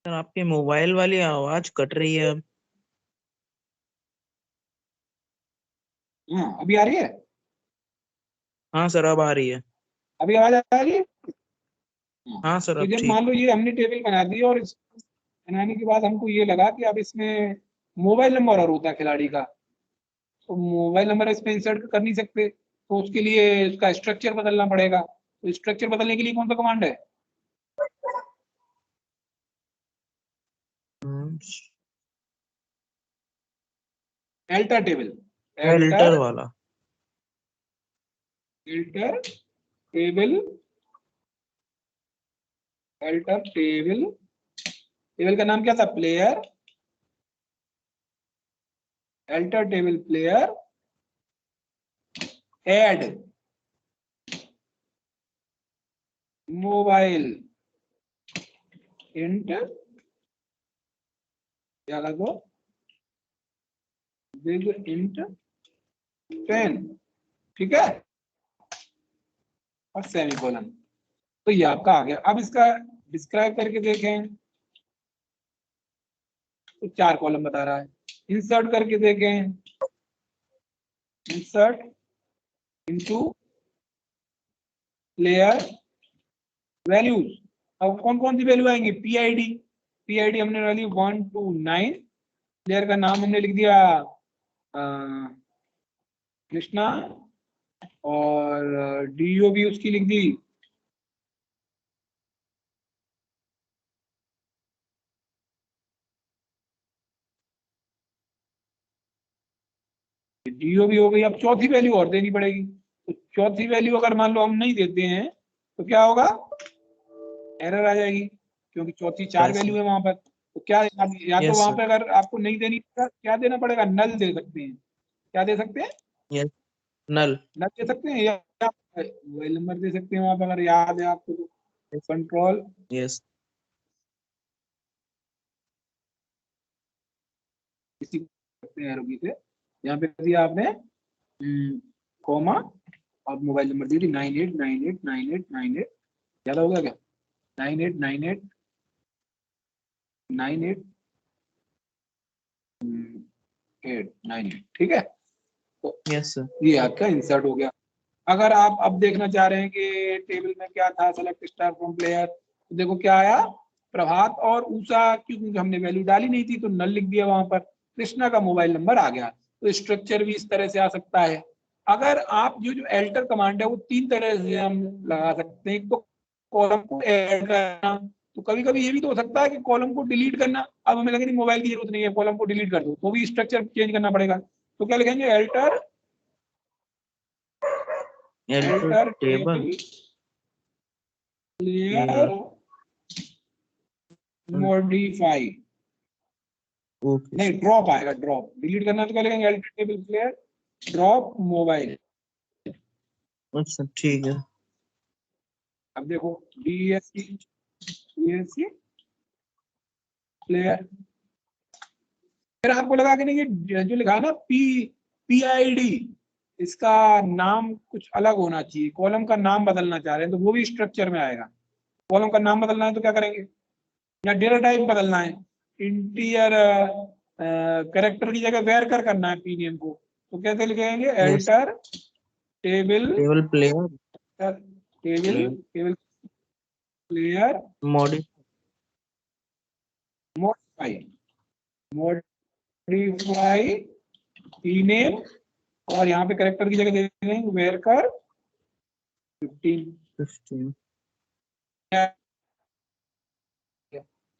सर आपके मोबाइल वाली आवाज कट रही है अब। हाँ, अभी आ रही है? हाँ सर, अब आ रही है। अभी आवाज आ रही है? हाँ सर, तो अब जब ठीक। मान लो ये हमने टेबल बना दी और बनाने के बाद हमको ये लगा कि अब इसमें मोबाइल नंबर और होता है खिलाड़ी का, तो मोबाइल नंबर इसमें इंसर्ट कर नहीं सकते, तो उसके लिए उसका स्ट्रक्चर बदलना पड़ेगा। तो स्ट्रक्चर बदलने के लिए कौन सा कमांड है? Alter table. एल्टर वाला। Alter table. Alter table. Table का नाम क्या था? Player. Alter table player add mobile int क्या लगा दो बिग इंट 10, ठीक है, और सेमीकोलन। तो ये आपका आ गया। अब इसका डिस्क्राइब करके देखें तो 4 कॉलम बता रहा है। इंसर्ट करके देखें, इंसर्ट इनटू प्लेयर वैल्यूज। अब कौन कौन सी वैल्यू आएंगी? पीआईडी। पीआईडी हमने वैल्यू 1 to 9। प्लेयर का नाम हमने लिख दिया कृष्णा, और डीओ भी उसकी लिख दी डीओ भी हो गई। अब चौथी वैल्यू और देनी पड़ेगी। तो चौथी वैल्यू अगर मान लो हम नहीं देते हैं तो क्या होगा? एरर आ जाएगी, क्योंकि चौथी 4 वैल्यू है वहां पर। तो क्या या तो यस वहां सर। पे अगर आपको नहीं देनी तो क्या देना पड़ेगा? नल दे सकते हैं। क्या दे सकते हैं? यस, नल। नल दे सकते हैं, या मोबाइल नंबर दे सकते हैं वहां पर, अगर याद है आपको तो। Control yes. इसी करते हैं एरो से। यहाँ पे दिया आपने कॉमा, और मोबाइल नंबर दी थी 98989898। ज्यादा हो गया क्या? 98989898, ठीक है। तो यस सर। ये आपका इंसर्ट हो गया। अगर आप अब देखना चाह रहे हैं कि टेबल में क्या था, सेलेक्ट स्टार फ्रॉम प्लेयर, तो देखो क्या आया? प्रभात और उषा, क्योंकि हमने वैल्यू डाली नहीं थी तो नल लिख दिया वहां पर। कृष्णा का मोबाइल नंबर आ गया। तो स्ट्रक्चर भी इस तरह से आ सकता है। अगर आप जो एल्टर कमांड है वो 3 तरह से हम लगा सकते हैं। एक तो कॉलम को ऐड करना, तो कभी कभी ये भी तो हो सकता है कि कॉलम को डिलीट करना। अब हमें लगे मोबाइल की जरूरत नहीं है, कॉलम को डिलीट कर दो, तो भी स्ट्रक्चर चेंज करना पड़ेगा। तो क्या लिखेंगे, alter table clear modify, okay. नहीं ड्रॉप आएगा, ड्रॉप। डिलीट करना तो क्या लिखेंगे, alter table clear drop mobile. अच्छा ठीक है। अब देखो डीएससी प्लेयर, फिर आपको लगा कि नहीं ये जो लिखा है ना पीआईडी, इसका नाम कुछ अलग होना चाहिए, कॉलम का नाम बदलना चाह रहे हैं, तो वो भी स्ट्रक्चर में आएगा। कॉलम का नाम बदलना है तो क्या करेंगे, या डेटा टाइप बदलना है, इंटीजर कैरेक्टर की जगह वेर कर करना है पी नेम को, तो कैसे लिखेंगे, alter table player table player modify P name, और यहाँ पे कैरेक्टर की जगह दे देंगे वेर कर 15।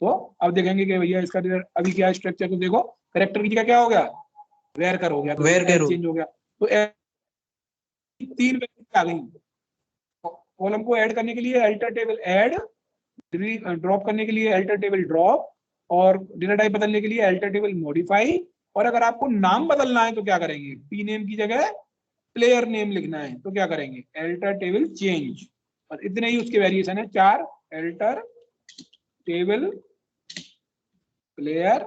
तो अब देखेंगे कि भैया इसका अभी क्या स्ट्रक्चर, तो देखो कैरेक्टर की जगह क्या हो गया, वेर कर हो गया, तो वेर कर चेंज हो गया। तो 3 वैल्यू आ गई। कॉलम को ऐड करने के लिए अल्टर टेबल ऐड, ड्रॉप करने के लिए अल्टर टेबल ड्रॉप, और डेटा टाइप बदलने के लिए अल्टर टेबल मॉडिफाई। और अगर आपको नाम बदलना है तो क्या करेंगे, पी नेम की जगह प्लेयर नेम लिखना है तो क्या करेंगे, अल्टर टेबल चेंज। और इतने ही उसके वेरिएशन है 4, alter table player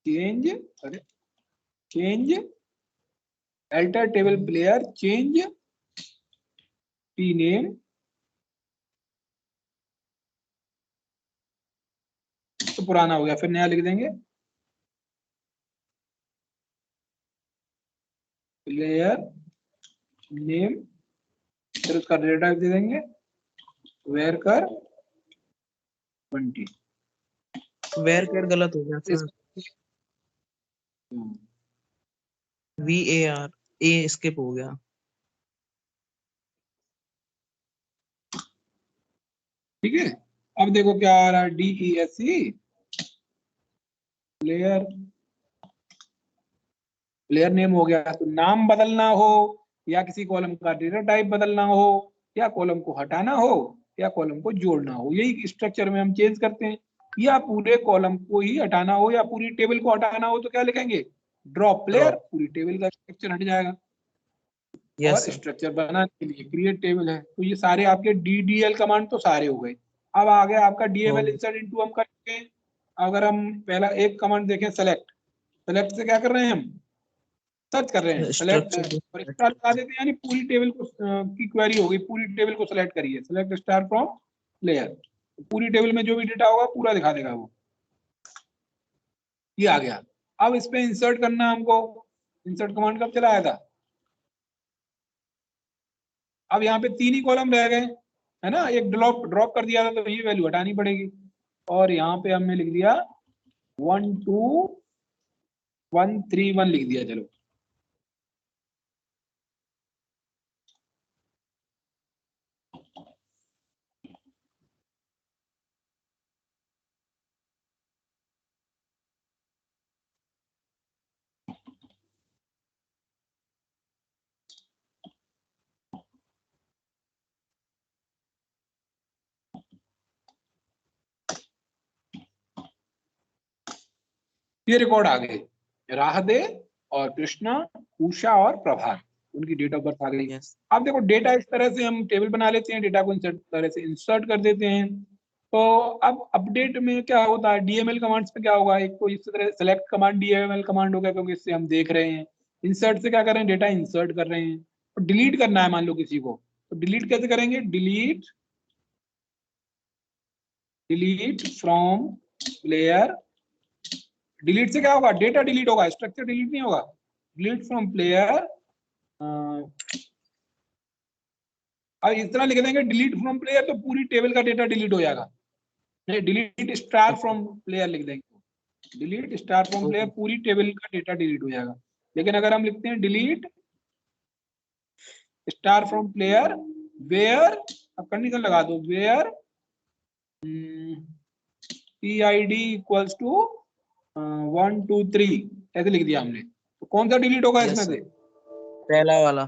change alter table player change P name, तो पुराना हो गया, फिर नया लिख देंगे प्लेयर नेम, फिर उसका डेटा टाइप दे देंगे वेर कर 20। वेर कर गलत हो गया सर, VAR ए स्किप हो गया। ठीक है, अब देखो क्या आ रहा है, DESC प्लेयर नेम हो गया। तो नाम बदलना हो, या किसी कॉलम का डेटा टाइप बदलना हो, या कॉलम को हटाना हो, या कॉलम को जोड़ना हो, यही स्ट्रक्चर में हम चेंज करते हैं। या पूरे कॉलम को ही हटाना हो, या पूरी टेबल को हटाना हो, तो क्या लिखेंगे, ड्रॉप प्लेयर, पूरी टेबल का स्ट्रक्चर हट जाएगा। और स्ट्रक्चर बनाने के लिए क्रिएट टेबल है। तो ये सारे आपके DDL कमांड तो सारे हो गए। अब आ गया आपका DML इंसर्ट इनटू, हम करते हैं। अगर हम पहला एक कमांड देखें, सेलेक्ट से क्या कर रहे हैं, हम सर्च कर रहे हैं, सेलेक्ट और स्टार लगा देते हैं, यानी पूरी टेबल को की क्वेरी होगी, पूरी टेबल को सेलेक्ट करिए, सेलेक्ट स्टार फ्रॉम प्लेयर, पूरी टेबल में जो भी डेटा होगा पूरा दिखा देगा वो। ये आ गया। अब इस पे इंसर्ट करना हमको, इंसर्ट कमांड कब चलाया था, अब यहाँ पे 3 ही कॉलम रह गए, है ना, एक ड्रॉप कर दिया था, तो ये वैल्यू हटानी पड़ेगी। और यहाँ पे हमने लिख दिया 12131 लिख दिया, चलो। ये रिकॉर्ड आ गए, राहदे और कृष्णा, उषा और प्रभात, उनकी डेट ऑफ बर्थ आ गई। अब देखो डेटा इस तरह से हम टेबल बना लेते हैं, डेटा को तरह से इंसर्ट कर देते हैं। तो अब अपडेट में क्या होता है, DML कमांड्स पे क्या होगा, एक तो इस तरह सेलेक्ट कमांड DML कमांड होगा, क्योंकि इससे हम देख रहे हैं। इंसर्ट से क्या कर रहे हैं, डेटा इंसर्ट कर रहे हैं। और डिलीट करना है मान लो किसी को, तो डिलीट कैसे करेंगे, डिलीट फ्रॉम प्लेयर। डिलीट से क्या होगा, डेटा डिलीट होगा, स्ट्रक्चर डिलीट नहीं होगा। डिलीट फ्रॉम प्लेयर, अब इस तरह लिख देंगे डिलीट फ्रॉम प्लेयर, तो पूरी टेबल का डेटा डिलीट हो जाएगा। नहीं, डिलीट स्टार फ्रॉम प्लेयर लिख देंगे, डिलीट स्टार फ्रॉम प्लेयर, पूरी टेबल का डेटा डिलीट हो जाएगा। लेकिन अगर हम लिखते हैं delete star from player where, अब कंडीशन लगा दो, वेयर PID इक्वल्स टू 1 2 3 ऐसे लिख दिया हमने, तो कौन सा डिलीट होगा इसमें से? पहला वाला।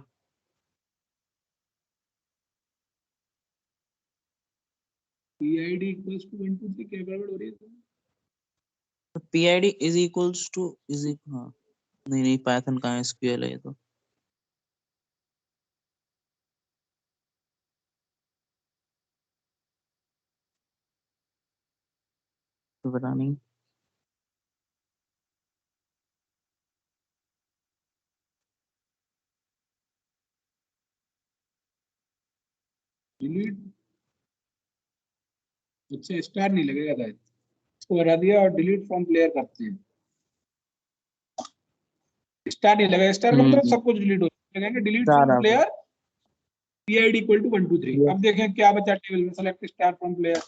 PID इक्वल्स टू 1 2 3 क्या गड़बड़ हो रही है? PID इज इक्वल्स टू हाँ नहीं पाइथन का SQL है ये तो। पता नहीं। डिलीट, अच्छा स्टार नहीं लगेगा शायद, इसको हटा दिया और डिलीट फ्रॉम प्लेयर करते हैं, स्टार नहीं लगेगा, स्टार का मतलब सब कुछ डिलीट हो जाएगा, delete from player PID equal to 1 2 3। अब देखें क्या बचा टेबल में, सेलेक्ट स्टार फ्रॉम प्लेयर,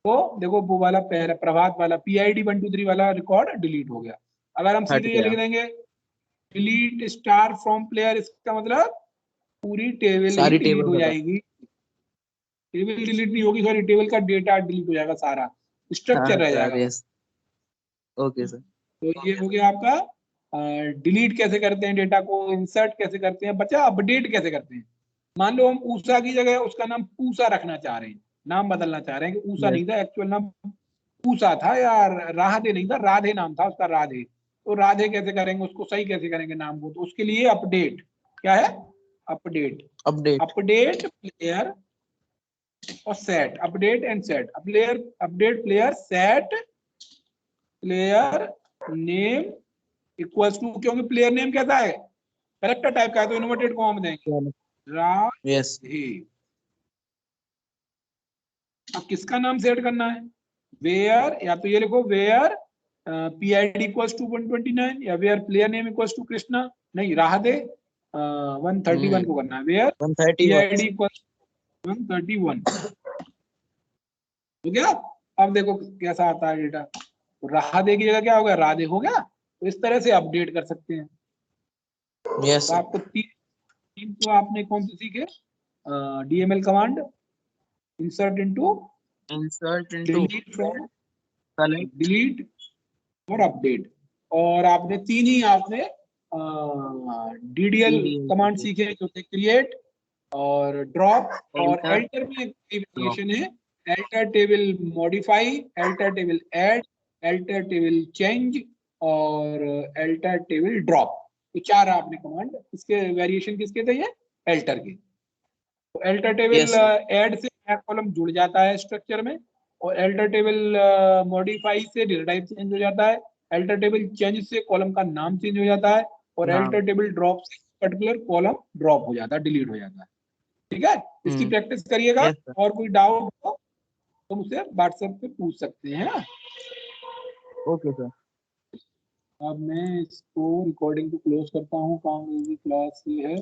तो देखो वो वाला पहला प्रभात वाला PID 1 2 3 वाला रिकॉर्ड डिलीट हो गया। अगर हम सीधे ये लिख देंगे डिलीट स्टार फ्रॉम प्लेयर, इसका मतलब पूरी टेबल ही डिलीट हो जाएगी, टेबल डिलीट नहीं होगी, सॉरी टेबल का डेटा डिलीट हो जाएगा, सारा स्ट्रक्चर रह जाएगा। Okay sir. तो ये हो गया आपका डिलीट कैसे करते हैं डेटा को, इंसर्ट कैसे करते हैं, बच्चा अपडेट कैसे करते हैं। मान लो हम ऊषा की जगह उसका नाम पूसा रखना चाह रहे हैं, नाम बदलना चाह रहे हैं कि ऊषा नहीं था, एक्चुअल नाम पूसा था, या राधे नहीं था, राधे नाम था उसका, राधे, तो राधे कैसे करेंगे, उसको सही कैसे करेंगे नाम को, तो उसके लिए अपडेट, क्या है, अपडेट, अपडेट प्लेयर और set, update and set, update player set player name equals to, क्योंकि प्लेयर नेम कैसा है, कैरेक्टर टाइप का है, तो इन्वर्टेड कॉमा देंगे राधे। अब किसका नाम सेट करना है, वेयर, या तो ये लिखो वेयर PID इक्वल्स टू 129, या where player name equals to Krishna, नहीं राधे 131 को करना है, वेयर PID इक्वल्स 131 हो गया। अब देखो कैसा आता है डेटा, तो राधे की जगह क्या हो गया, राधे हो गया, तो इस तरह से अपडेट कर सकते हैं। तो आपको तीन तो आपने कौन से सीखे, DML command, insert into, delete from, delete और अपडेट, और आपने तीन ही आपने DDL कमांड सीखे जो थे, क्रिएट और ड्रॉप, और एल्टर में वेरिएशन है, alter table modify, alter table add, alter table change और एल्टर टेबल ड्रॉप, ये चार आपने कमांड, इसके वेरिएशन किसके थे, ये एल्टर के। तो एल्टर टेबल ऐड से नया कॉलम जुड़ जाता है स्ट्रक्चर में, और एल्टर टेबल मॉडिफाई से डेटा टाइप चेंज हो जाता है, एल्टर टेबल चेंज से कॉलम का नाम चेंज हो जाता है, और एल्टर टेबल ड्रॉप से पर्टिकुलर कॉलम ड्रॉप हो जाता है, डिलीट हो जाता है। ठीक है, इसकी प्रैक्टिस करिएगा, और कोई डाउट हो तो मुझसे व्हाट्सएप पे पूछ सकते हैं। Okay sir. अब मैं इसको रिकॉर्डिंग को क्लोज करता हूँ, काम क्लास ये है,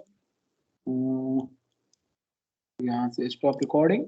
यहाँ से स्टॉप रिकॉर्डिंग।